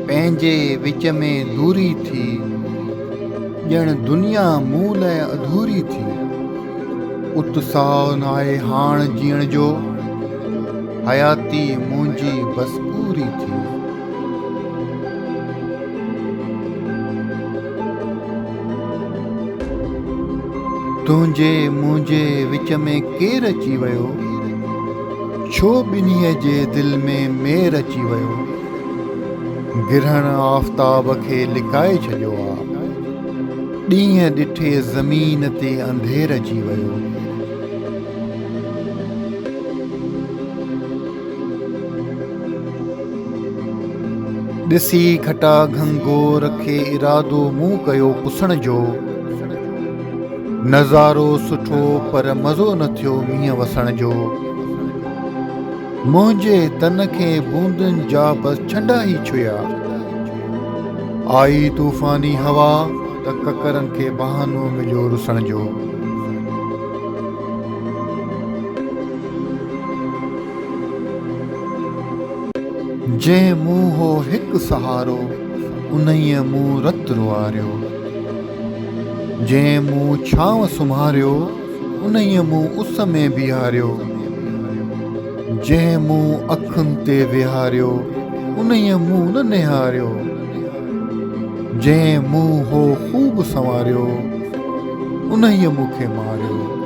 पंहिंजे विच में दूरी थी, ॼण दुनिया मूं लाइ अधूरी थी। उत्साह नाहे हाण जीअण जो, हयाती मुंहिंजी बस पूरी थी। तुंहिंजे मुंहिंजे विच में केरु अची वियो, छो ॿिन्हीअ जे दिलि में मेर अची वियो। गिरहण आफ़ताब खे लिकाए छॾियो आहे, ॾींहं ॾिठे ज़मीन ते अंधेर अची वियो। ॾिसी खटा घंगोर खे इरादो मूं कयो पुसण जो। नज़ारो सुठो पर मज़ो न थियो मींहं वसण जो। मुंहिंजे तन खे बूंदुनि जा बस छंडा ई छुया। आई तूफ़ानी हवा त ककरनि खे बहानो मिलियो रुसण जो। जंहिं मूं हो हिकु सहारो, उन्हीअ मूं रत रुआरियो। जंहिं मूं छांव सुम्हारियो, उन्हीअ मूं उस में बीहारियो। जंहिं मूं अखियुनि ते विहारियो, उन्हीअ मूं न निहारियो। जंहिं मूं हो ख़ूब संवारियो, उन्हीअ मूंखे मारियो।